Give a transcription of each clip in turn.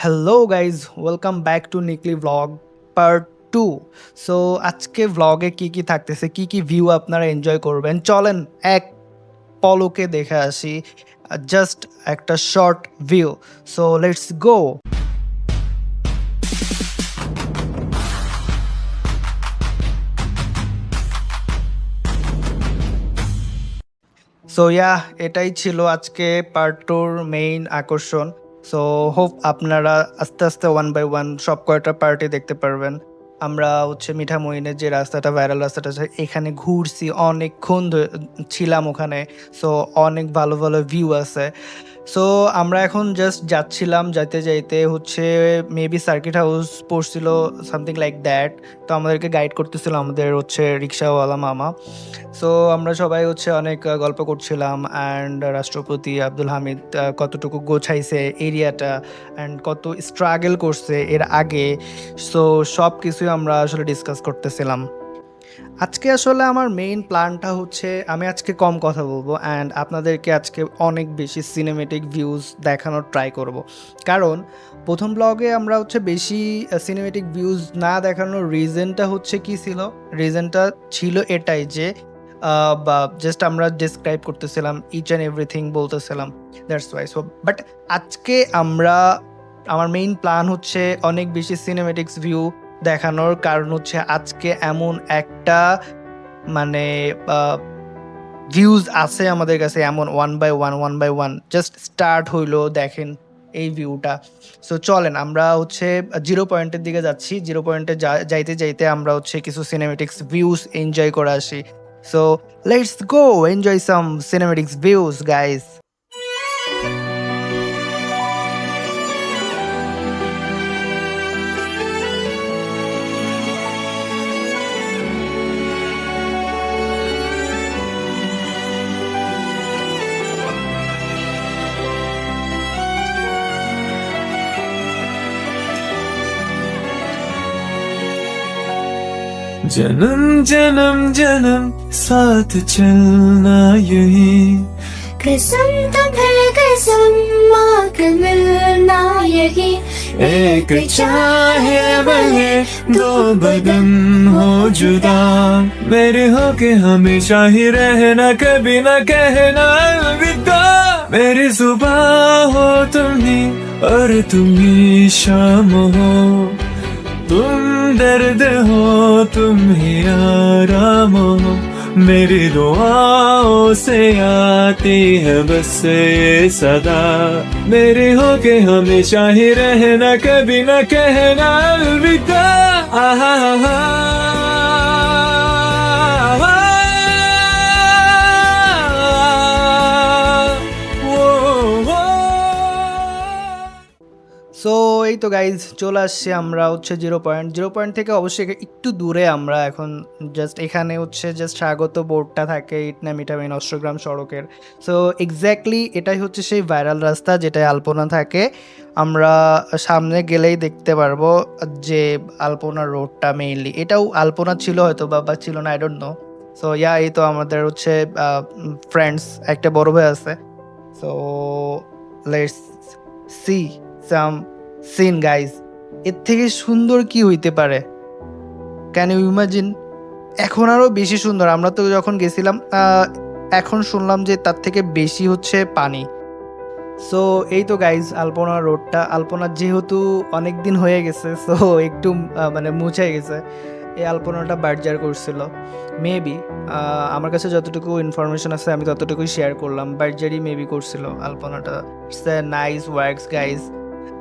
Hello guys, welcome back to Nikli vlog part 2। So আজকে ভ্লগে কি কি থাকতেছে, কি কি ভিউ আপনারা এনজয় করবেন, চলেন এক পলকে দেখে আসি। জাস্ট একটা short view. So let's go. So এটাই ছিল আজকে পার্ট টুর মেইন আকর্ষণ। সো হোপ আপনারা আস্তে আস্তে ওয়ান বাই ওয়ান সব কয়টা পার্টি দেখতে পারবেন। আমরা মিঠামইনের যে রাস্তাটা, ভাইরাল রাস্তাটা আছে, এখানে ঘুরছি অনেকক্ষণ ছিলাম ওখানে। সো অনেক ভালো ভালো ভিউ আছে। সো আমরা এখন জাস্ট যাচ্ছিলাম, যাইতে যাইতে মেবি সার্কিট হাউস পড়ছিল, সামথিং লাইক দ্যাট। তো আমাদেরকে গাইড করতেছিল আমাদের রিক্সাওয়ালা মামা। সো আমরা সবাই অনেক গল্প করছিলাম, অ্যান্ড রাষ্ট্রপতি আব্দুল হামিদ কতটুকু গোছাইছে এরিয়াটা, অ্যান্ড কত স্ট্রাগল করছে এর আগে। সো সব কিছুই আমরা আসলে ডিসকাস করতেছিলাম। আজকে আসলে আমার মেইন প্ল্যানটা আমি আজকে কম কথা বলবো, অ্যান্ড আপনাদেরকে আজকে অনেক বেশি সিনেমেটিক ভিউজ দেখানোর ট্রাই করব। কারণ প্রথম ব্লগে আমরা বেশি সিনেমেটিক ভিউজ না দেখানোর রিজনটা ছিল এটাই যে বা জাস্ট আমরা ডিসক্রাইব করতেছিলাম, ইচ অ্যান্ড এভরিথিং বলতেছিলাম, দ্যাটস ওয়াই। সো বাট আজকে আমার মেইন প্ল্যান অনেক বেশি সিনেমেটিক্স ভিউ দেখানোর। কারণ আজকে এমন একটা মানে ভিউজ আছে আমাদের কাছে, এমন one by one just start হইলো, দেখেন এই ভিউটা। সো চলেন আমরা জিরো পয়েন্টের দিকে যাচ্ছি। জিরো পয়েন্টে যাইতে যাইতে আমরা কিছু সিনেমেটিক্স ভিউজ এনজয় করে আসি। So let's go enjoy some cinematics views guys. जन्म जन्म जन्म साथ चलना यही कसम तुम्हें कसम आके मिलना यही एक चाहे बने दो बदन हो जुदा मेरे हो के हमेशा ही रहना कभी ना कहना अलविदा मेरी सुबह हो तुम ही और तुम ही शाम हो तुम दर्द हो तुम ही आराम हो मेरी दुआओं से आती है बस ये सदा मेरे हो के हमेशा ही रहना कभी ना कहना अलविदा आहा आहा সো এই তো গাইজ, চলে আসছি আমরা জিরো পয়েন্ট থেকে অবশ্যই একটু দূরে। আমরা এখন এখানে জাস্ট স্বাগত বোর্ডটা থাকে ইটনা মিঠা মেন অষ্টগ্রাম সড়কের। সো এক্স্যাক্টলি এটাই সেই ভাইরাল রাস্তা যেটায় আলপনা থাকে। আমরা সামনে গেলেই দেখতে পারবো যে আলপনা রোডটা মেইনলি, এটাও আলপনা ছিল হয়তো বা ছিল না, আই ডোন্ট নো। সো এই তো আমাদের ফ্রেন্ডস একটা বড় ভাই আছে। So let's see some scene guys. এর থেকে সুন্দর কি হইতে পারে? Can you imagine? এখন আরো বেশি সুন্দর। আমরা তো যখন গেছিলাম এখন শুনলাম যে তার থেকে বেশি পানি। সো এই তো গাইজ, আলপনা রোডটা, আলপনা যেহেতু অনেক দিন হয়ে গেছে, সো একটু মানে মুছে গেছে। এই আলপনাটা বার্জার করছিল মেবি, আমার কাছে যতটুকু ইনফরমেশন আছে আমি ততটুকুই শেয়ার করলাম। বার্জারই মেবি করছিল আলপনাটা। It's a nice works guys,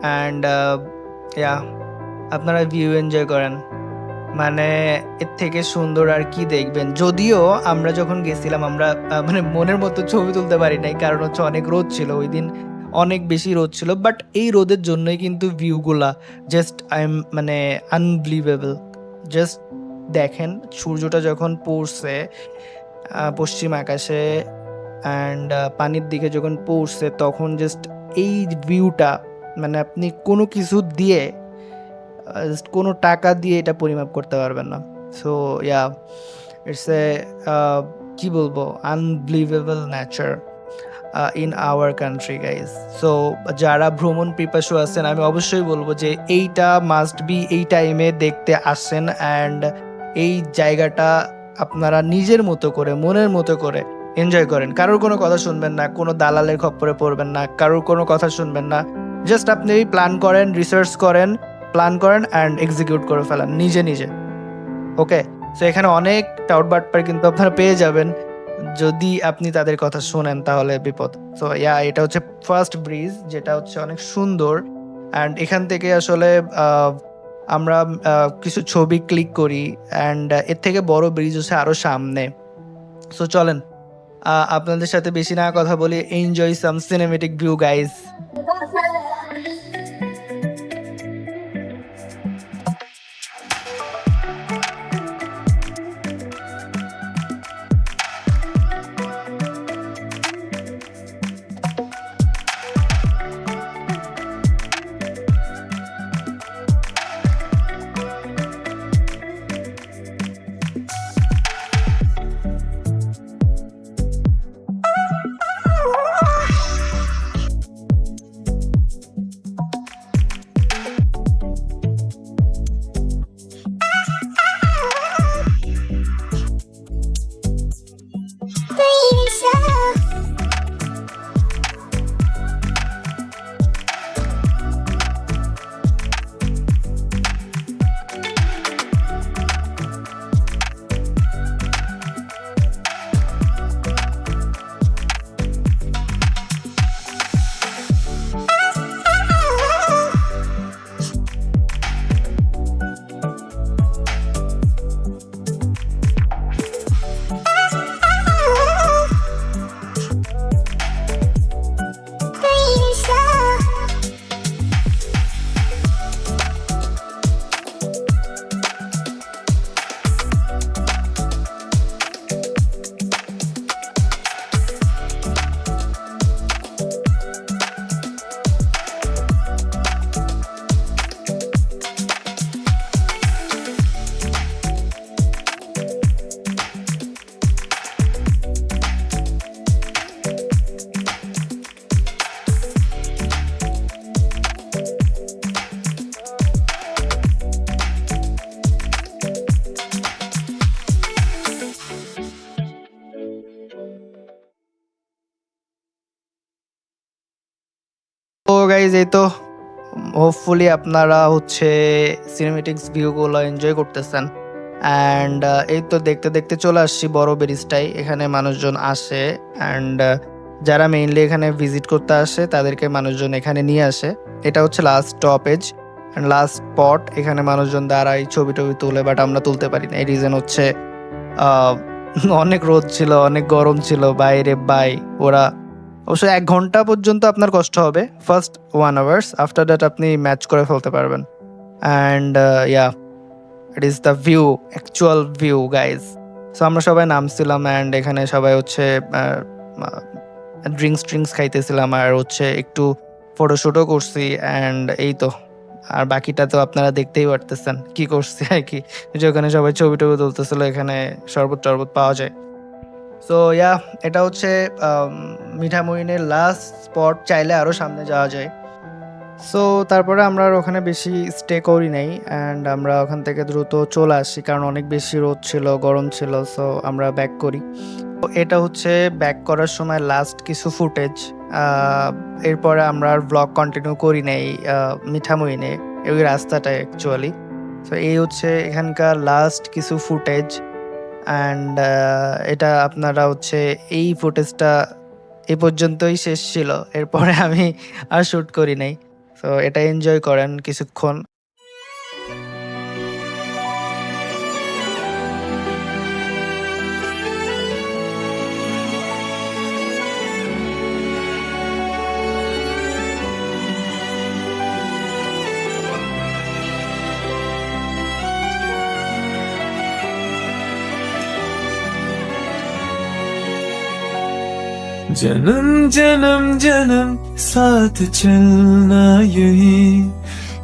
and আপনারা ভিউ এনজয় করেন। মানে এর থেকে সুন্দর আর কি দেখবেন? যদিও আমরা যখন গেছিলাম আমরা মানে মনের মতো ছবি তুলতে পারি নাই, কারণ অনেক রোদ ছিল ওই দিন, অনেক বেশি রোদ ছিল। বাট এই রোদের জন্যই কিন্তু ভিউগুলা জাস্ট মানে আনবিলিভেবল। জাস্ট দেখেন সূর্যটা যখন পড়ছে পশ্চিম আকাশে, অ্যান্ড পানির দিকে যখন পড়ছে, তখন জাস্ট এই ভিউটা মানে আপনি কোনো কিছু দিয়ে কোনো টাকা দিয়ে এটা পরিমাপ করতে পারবেন না। সো ইটস এ কি বলবো, unbelievable nature. In our country guys. So যারা ভ্রমণ পিপাসু আছেন আমি অবশ্যই বলবো যে এইটা মাস্ট বি এই টাইমে দেখতে আসেন, অ্যান্ড এই জায়গাটা আপনারা নিজের মতো করে মনের মতো করে এনজয় করেন। কারোর কোনো কথা শুনবেন না, কোনো দালালের খপ্পরে পড়বেন না, কারোর কোনো কথা শুনবেন না। জাস্ট আপনি প্ল্যান করেন, রিসার্চ করেন, প্ল্যান করেন অ্যান্ড এক্সিকিউট করে ফেলেন নিজে নিজে। ওকে, সো এখানে অনেক টাউট বাটপার কিন্তু আপনারা পেয়ে যাবেন, যদি আপনি তাদের কথা শোনেন তাহলে বিপদ। সো এটা হচ্ছে ফার্স্ট ব্রিজ, যেটা হচ্ছে অনেক সুন্দর। অ্যান্ড এখান থেকে আসলে আমরা কিছু ছবি ক্লিক করি, অ্যান্ড এর থেকে বড় ব্রিজ হচ্ছে আরও সামনে। সো চলেন আপনাদের সাথে বেশি না কথা বলি, এনজয় সাম সিনেমেটিক ভিউ গাইজ। তো গাইজ এই তো হোপফুলি আপনারা হচ্ছে সিনেমেটিক্স ভিউগুলো এনজয় করতেছেন। অ্যান্ড এই তো দেখতে দেখতে চলে আসছি বড় ব্রিজটাই। এখানে মানুষজন আসে, অ্যান্ড যারা মেইনলি এখানে ভিজিট করতে আসে তাদেরকে মানুষজন এখানে নিয়ে আসে। এটা হচ্ছে last stoppage and last spot. এখানে মানুষজন দাঁড়ায়, ছবি টবি তুলে, বাট আমরা তুলতে পারি না। এই রিজন হচ্ছে অনেক রোদ ছিল, অনেক গরম ছিল বাইরে। ওরা অবশ্য 1 ঘন্টা পর্যন্ত আপনার কষ্ট হবে, ফার্স্ট 1 আওয়ার্স, আফটার দ্যাট আপনি ম্যাচ করে ফেলতে পারবেন। And it is the view, actual view guys. So আমরা সবাই নামছিলাম, অ্যান্ড এখানে সবাই হচ্ছে ড্রিঙ্কস খাইতেছিলাম, আর হচ্ছে একটু ফটোশ্যুটও করছি। অ্যান্ড এই তো, আর বাকিটা তো আপনারা দেখতেই পারতেছেন কি করছি আর কি। যে ওখানে সবাই ছবি টবি তুলতেছিল, এখানে শরবত টরবত পাওয়া যায়। সো এটা হচ্ছে মিঠামইনের লাস্ট স্পট। চাইলে আরও সামনে যাওয়া যায়। সো তারপরে আমরা আর ওখানে বেশি স্টে করি নাই, অ্যান্ড আমরা ওখান থেকে দ্রুত চলে আসি, কারণ অনেক বেশি রোদ ছিল, গরম ছিল। সো আমরা ব্যাক করি। তো এটা হচ্ছে ব্যাক করার সময় লাস্ট কিছু ফুটেজ। এরপরে আমরা আর ব্লগ কন্টিনিউ করি নাই মিঠামইনে, ওই রাস্তাটায় অ্যাকচুয়ালি। সো এই হচ্ছে এখানকার লাস্ট কিছু ফুটেজ। অ্যান্ড এটা আপনারা হচ্ছে এই ফুটেজটা এই পর্যন্তই শেষ ছিল, এরপরে আমি আর শ্যুট করি নাই। সো এটা এনজয় করেন কিছুক্ষণ। जन्म जन्म जन्म साथ चलना यही,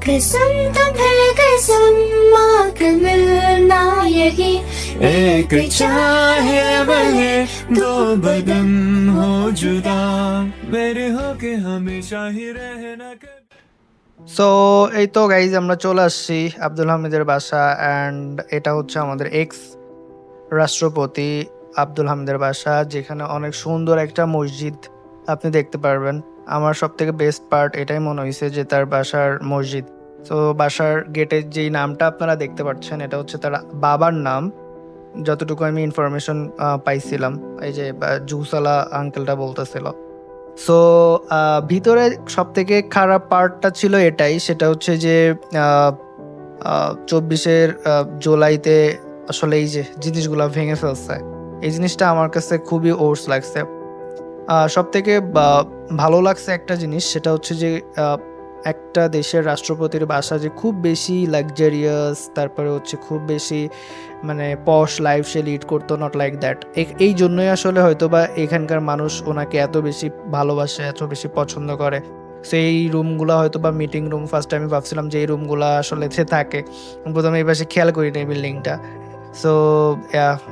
कसम तुम्हें कसम, आकर मिलना यही, एक चाहे बने दो बदन हो जुदा मेरे होके हमेशा ही रहना कभी সো এই তো গাইজ আমরা চলে আসছি আব্দুল হামিদের বাসা, অ্যান্ড এটা হচ্ছে আমাদের এক্স রাষ্ট্রপতি আব্দুল হামিদের বাসা, যেখানে অনেক সুন্দর একটা মসজিদ আপনি দেখতে পারবেন। আমার সব থেকে বেস্ট পার্ট এটাই মনে হয়েছে যে তার বাসার মসজিদ। তো বাসার গেটের যেই নামটা আপনারা দেখতে পাচ্ছেন এটা হচ্ছে তার বাবার নাম, যতটুকু আমি ইনফরমেশন পাইছিলাম, এই যে জুসালা আঙ্কেলটা বলতেছিল। সো ভিতরে সব থেকে খারাপ পার্টটা ছিল এটাই, সেটা হচ্ছে যে 24 জুলাইতে আসলে এই যে জিনিসগুলো ভেঙে ফেলছে, এই জিনিসটা আমার কাছে খুবই ওর্স লাগছে। সব থেকে ভালো লাগছে একটা জিনিস, সেটা হচ্ছে যে একটা দেশের রাষ্ট্রপতির বাসা যে খুব বেশি লাক্সারিয়াস, তারপরে হচ্ছে খুব বেশি মানে পশ লাইফ সে লিড করতো, নট লাইক দ্যাট। এই জন্যই আসলে হয়তো বা এখানকার মানুষ ওনাকে এত বেশি ভালোবাসে, এত বেশি পছন্দ করে। সেই রুমগুলো হয়তো বা মিটিং রুম, ফার্স্ট আমি ভাবছিলাম যে এই রুমগুলো আসলে সে থাকে, প্রথমে এই পাশে খেয়াল করি না বিল্ডিংটা। সো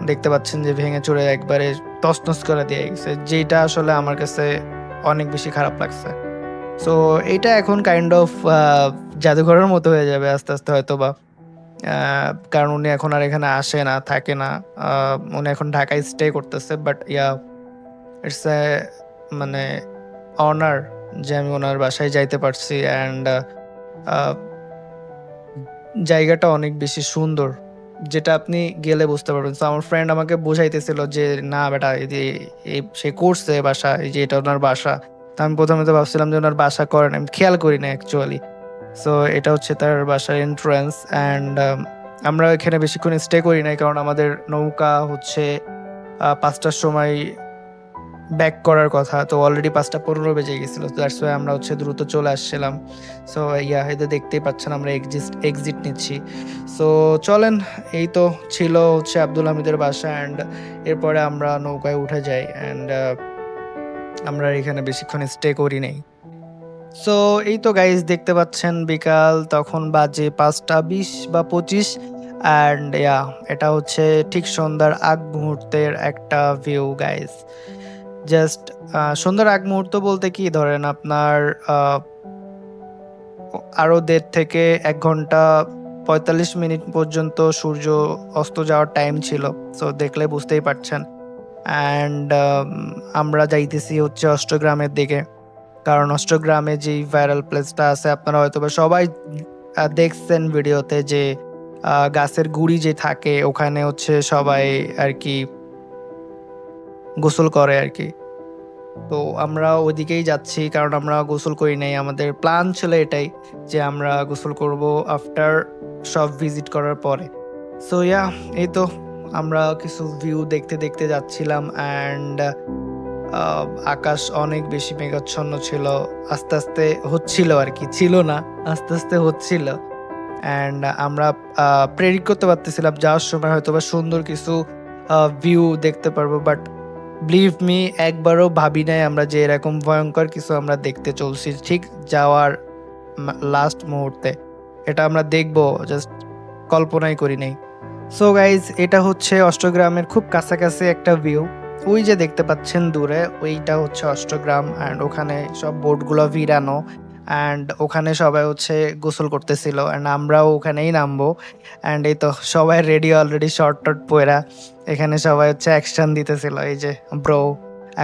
দেখতে পাচ্ছেন যে ভেঙে চুরে একবারে তছনছ করে দিয়ে গেছে, যেটা আসলে আমার কাছে অনেক বেশি খারাপ লাগছে। সো এইটা এখন কাইন্ড অফ জাদুঘরের মতো হয়ে যাবে আস্তে আস্তে হয়তো বা, কারণ উনি এখন আর এখানে আসে না, থাকে না। উনি এখন ঢাকায় স্টে করতেছে, বাট ইটস এ মানে অনার যে আমি ওনার বাসায় যাইতে পারছি, অ্যান্ড জায়গাটা অনেক বেশি সুন্দর, যেটা আপনি গেলে বুঝতে পারবেন। তো আমার ফ্রেন্ড আমাকে বোঝাইতেছিল যে না বেটা, এই যে সে করছে বাসা, এই যে এটা ওনার বাসা। তো আমি প্রথমে তো ভাবছিলাম যে ওনার বাসা করেন, আমি খেয়াল করি না অ্যাকচুয়ালি। সো এটা হচ্ছে তার বাসার এন্ট্রান্স, অ্যান্ড আমরা এখানে বেশিক্ষণ স্টে করি নাই, কারণ আমাদের নৌকা হচ্ছে 5টার সময় ব্যাক করার কথা। তো অলরেডি 5:15 বেজে গেছিলো, তো দ্যাটস ওয়াই আমরা হচ্ছে দ্রুত চলে আসছিলাম। সো এদের দেখতেই পাচ্ছেন আমরা এক্সিট নিচ্ছি। সো চলেন, এই তো ছিল হচ্ছে আব্দুল হামিদের বাসা, অ্যান্ড এরপরে আমরা নৌকায় উঠে যাই, অ্যান্ড আমরা এখানে বেশিক্ষণ স্টে করি নাই। সো এই তো গাইজ দেখতে পাচ্ছেন বিকাল তখন বাজে 5:20 বা 25, অ্যান্ড এটা হচ্ছে ঠিক সন্ধ্যার আগ মুহূর্তের একটা ভিউ গাইজ। জাস্ট সন্ধ্যার আগ মুহূর্ত বলতে কি ধরেন আপনার আরো 1.5 থেকে 1 ঘন্টা 45 মিনিট পর্যন্ত সূর্য অস্ত যাওয়ার টাইম ছিল। সো দেখলে বুঝতেই পারছেন। অ্যান্ড আমরা যাইতেছি হচ্ছে অষ্টগ্রামের দিকে, কারণ অষ্টগ্রামে যেই ভাইরাল প্লেসটা আছে আপনারা হয়তো বা সবাই দেখছেন ভিডিওতে, যে গাছের গুড়ি যে থাকে ওখানে হচ্ছে সবাই আর কি গোসল করে আর কি। তো আমরা ওইদিকেই যাচ্ছি, কারণ আমরা গোসল করি নাই। আমাদের প্ল্যান ছিল এটাই যে আমরা গোসল করব আফটার সব ভিজিট করার পরে। সো এই তো আমরা কিছু ভিউ দেখতে দেখতে যাচ্ছিলাম, অ্যান্ড আকাশ অনেক বেশি মেঘাচ্ছন্ন ছিল, আস্তে আস্তে হচ্ছিল আর কি, ছিল না, আস্তে আস্তে হচ্ছিল। অ্যান্ড আমরা প্রেডিক্ট করতে পারতেছিলাম যাওয়ার সময় হয়তো বা সুন্দর কিছু ভিউ দেখতে পারবো, বাট বিলিভ মি একবারও ভাবি নাই আমরা যে এরকম ভয়ঙ্কর কিছু আমরা দেখতে চলছি ঠিক যাওয়ার লাস্ট মুহূর্তে। এটা আমরা দেখবো জাস্ট কল্পনাই করি নাই। সো গাইজ এটা হচ্ছে অষ্টগ্রামের খুব কাছাকাছি একটা ভিউ, ওই যে দেখতে পাচ্ছেন দূরে ওইটা হচ্ছে অষ্টগ্রাম, অ্যান্ড ওখানে সব বোটগুলো ভিড়ানো, অ্যান্ড ওখানে সবাই হচ্ছে গোসল করতেছিল, অ্যান্ড আমরাও ওখানেই নামবো। অ্যান্ড এই তো সবাই রেডি অলরেডি, শর্ট টট পয়রা এখানে সবাই হচ্ছে অ্যাকশন দিতেছিল। এই যে ব্রো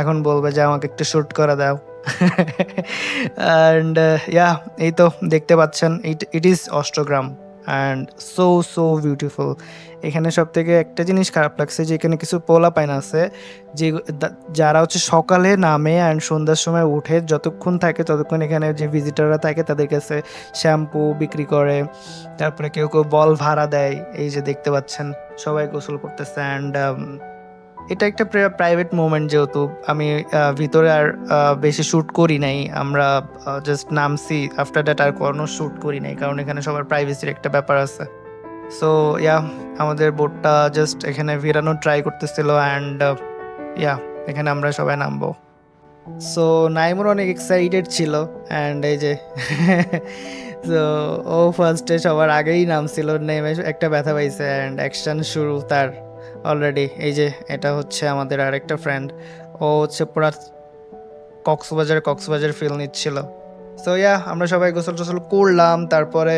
এখন বলবে যে আমাকে একটু শ্যুট করে দাও। অ্যান্ড এই তো দেখতে পাচ্ছেন it is Ashtagram, and so beautiful. এখানে সব থেকে একটা জিনিস খারাপ লাগছে যে এখানে কিছু পোলাপাইন আছে যে যারা হচ্ছে সকালে নামে অ্যান্ড সন্ধ্যার সময় উঠে, যতক্ষণ থাকে ততক্ষণ এখানে যে ভিজিটাররা থাকে তাদের কাছে শ্যাম্পু বিক্রি করে, তারপরে কেউ কেউ বল ভাড়া দেয়। এই যে দেখতে পাচ্ছেন সবাই গোসল করতেছে, অ্যান্ড এটা একটা প্রাইভেট মোমেন্ট, যেহেতু আমি ভিতরে আর বেশি শ্যুট করি নাই, আমরা জাস্ট নামছি, আফটার দ্যাট আর কোনো শ্যুট করি নাই, কারণ এখানে সবার প্রাইভেসির একটা ব্যাপার আছে। সো আমাদের বোটটা জাস্ট এখানে ভিড়ানোর ট্রাই করতেছিল, অ্যান্ড এখানে আমরা সবাই নামবো। সো নাইমুর অনেক এক্সাইটেড ছিল, অ্যান্ড এই যে সো ও ফার্স্টে সবার আগেই নামছিল, নেমে একটা ব্যথা পাইছে, অ্যান্ড অ্যাকশন শুরু তার অলরেডি। এই যে এটা হচ্ছে আমাদের আরেকটা ফ্রেন্ড, ও হচ্ছে পুরা কক্সবাজার ফিল নিচ্ছিল। সো ইয়া, আমরা সবাই গোসল টোসল করলাম, তারপরে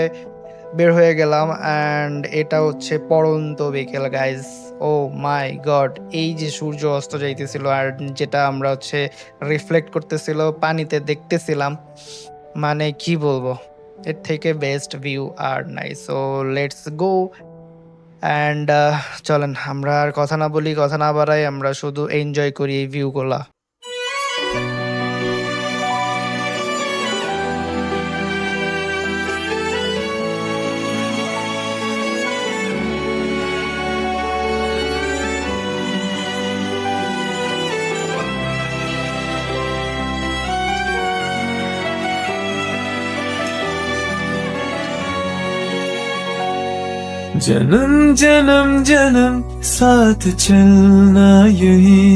বের হয়ে গেলাম। অ্যান্ড এটা হচ্ছে পড়ন্ত বিকেল গাইজ। ও মাই গড, এই যে সূর্য অস্ত যাইতেছিল আর যেটা আমরা হচ্ছে রিফ্লেক্ট করতেছিল পানিতে দেখতেছিলাম, মানে কি বলবো, এর থেকে বেস্ট ভিউ আর নাই। সো লেটস গো অ্যান্ড চলেন আমরা আর কথা না বলি, কথা না বাড়াই, আমরা শুধু এনজয় করি এই ভিউগুলা। जन्म जन्म जन्म साथ चलना यही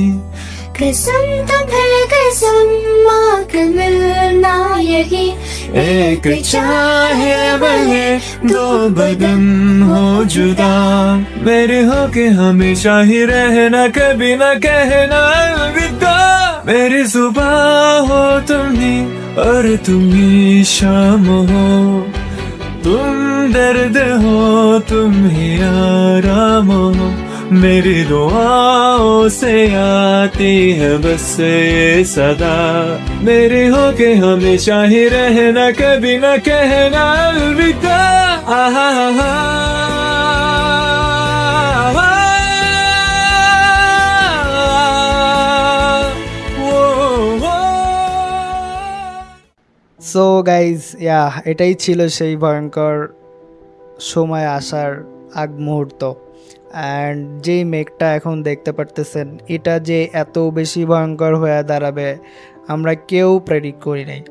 कसम तुम्हें कसम आकर मिलना यही एक चाहे बने दो बदन हो जुदा मेरे हो के हमेशा ही रहना कभी ना कहना अलविदा मेरी सुबह हो तुम ही और तुम ही शाम हो तुम दर्द हो तुम ही आराम हो मेरी दुआओं से आती है बस ये सदा मेरे हो के हमेशा ही रहना कभी ना कहना अलविदा आहा आहा সো গাইজ ইয়া, এটাই ছিল সেই ভয়ঙ্কর সময় আসার আগ মুহূর্ত। অ্যান্ড যেই মেঘটা এখন দেখতে পারতেছেন, এটা যে এত বেশি ভয়ঙ্কর হয়ে দাঁড়াবে আমরা কেউ প্রেডিক্ট করি নাই।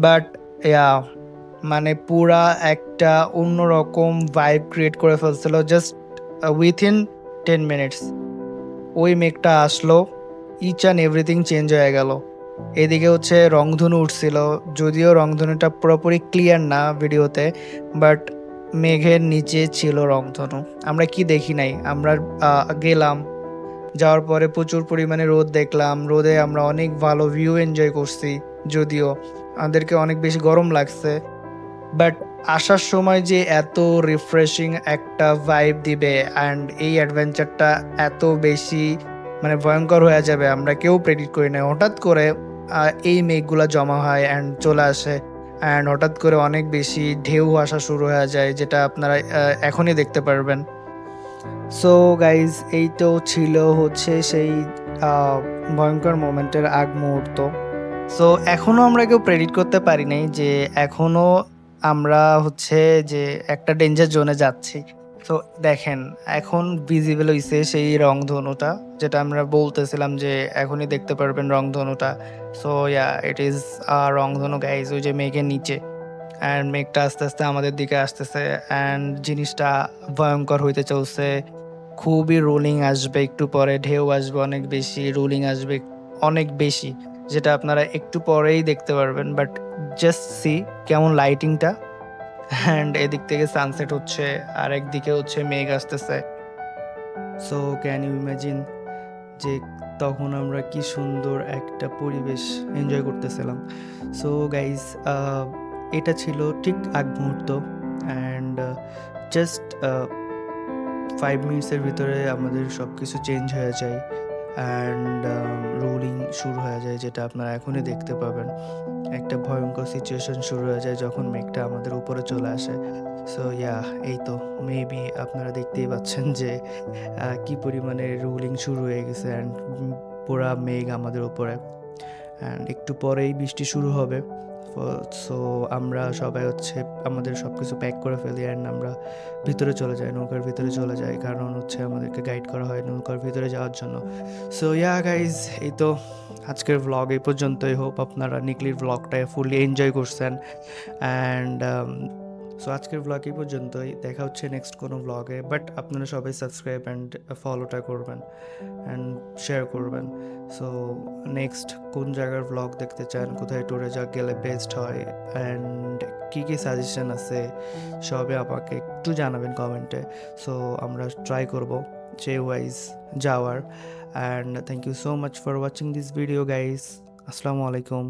বাট ইয়া, মানে পুরা একটা অন্যরকম ভাইব ক্রিয়েট করে ফেলছিল জাস্ট উইথিন 10 মিনিটস। ওই মেঘটা আসলো, ইচ অ্যান্ড এভরিথিং চেঞ্জ হয়ে গেল। এদিকে হচ্ছে রংধনু উঠছিল, যদিও রংধনুটা পুরোপুরি ক্লিয়ার না ভিডিওতে, বাট মেঘের নিচে ছিল রংধনু। আমরা কি দেখি নাই, আমরা গেলাম, যাওয়ার পরে প্রচুর পরিমাণে রোদ দেখলাম, রোদে আমরা অনেক ভালো ভিউ এনজয় করছি, যদিও আমাদেরকে অনেক বেশি গরম লাগছে। বাট আসার সময় যে এত রিফ্রেশিং একটা ভাইব দিবে অ্যান্ড এই অ্যাডভেঞ্চারটা এত বেশি মানে ভয়ঙ্কর হয়ে যাবে আমরা কেউ প্রেডিক্ট করি না। হঠাৎ করে এই মেঘগুলা জমা হয় অ্যান্ড চলে আসে, অ্যান্ড হঠাৎ করে অনেক বেশি ঢেউ আসা শুরু হয়ে যায়, যেটা আপনারা এখনই দেখতে পারবেন। সো গাইজ, এই তো ছিল হচ্ছে সেই ভয়ঙ্কর মোমেন্টের আগ মুহূর্ত। সো এখনও আমরা কেউ প্রেডিক্ট করতে পারি নাই যে এখনও আমরা হচ্ছে যে একটা ডেঞ্জার জোনে যাচ্ছি। তো দেখেন এখন ভিজিবল হইছে সেই রংধনুটা, যেটা আমরা বলতেছিলাম যে এখনই দেখতে পারবেন রংধনুটা। সো ইয়া, ইট ইজ রংধনু গাইজ, ওই যে মেঘের নিচে। অ্যান্ড মেঘটা আস্তে আস্তে আমাদের দিকে আসতেছে অ্যান্ড জিনিসটা ভয়ঙ্কর হইতে চলছে। খুবই রোলিং আসবে, একটু পরে ঢেউ আসবে অনেক বেশি, রোলিং আসবে অনেক বেশি, যেটা আপনারা একটু পরেই দেখতে পারবেন। বাট জাস্ট সি কেমন লাইটিংটা, অ্যান্ড এদিক থেকে সানসেট হচ্ছে আর একদিকে হচ্ছে মেঘ আসতেছে। সো ক্যান ইউ ইমাজিন যে তখন আমরা কি সুন্দর একটা পরিবেশ এনজয় করতেছিলাম। সো গাইজ, এটা ছিল ঠিক আগ মুহূর্ত, অ্যান্ড জাস্ট 5 মিনিটসের ভিতরে আমাদের সব কিছু চেঞ্জ হয়ে যায় অ্যান্ড রোলিং শুরু হয়ে যায়, যেটা আপনারা এখনই দেখতে পাবেন। একটা ভয়ঙ্কর সিচুয়েশন শুরু হয়ে যায় যখন মেঘটা আমাদের উপরে চলে আসে। সো ইয়া, এই তো মেবি আপনারা দেখতেই পাচ্ছেন যে কি পরিমাণে রোলিং শুরু হয়ে গেছে অ্যান্ড পুরা মেঘ আমাদের উপরে, অ্যান্ড একটু পরেই বৃষ্টি শুরু হবে। সো আমরা সবাই হচ্ছে আমাদের সব কিছু প্যাক করে ফেলি অ্যান্ড আমরা ভিতরে চলে যাই, নৌকার ভিতরে চলে যাই, কারণ হচ্ছে আমাদেরকে গাইড করা হয় নৌকার ভিতরে যাওয়ার জন্য। সো ইয়া গাইজ, এই তো আজকের ভ্লগ এই পর্যন্তই। হোপ আপনারা নিকলির ভ্লগটা ফুললি এনজয় করছেন। অ্যান্ড সো আজকের ভ্লগ এই পর্যন্তই, দেখা হচ্ছে নেক্সট কোনো ভ্লগে। বাট আপনারা সবাই সাবস্ক্রাইব অ্যান্ড ফলোটা করবেন অ্যান্ড শেয়ার করবেন। সো নেক্সট কোন জায়গার ভ্লগ দেখতে চান, কোথায় ট্যুরে গেলে বেস্ট হয়, অ্যান্ড কী কী সাজেশন আছে সবে আমাকে একটু জানাবেন কমেন্টে। সো আমরা ট্রাই করব হচ্ছে ওয়াইজ যাওয়ার। And thank you so much for watching this video guys. আসসালামু আলাইকুম।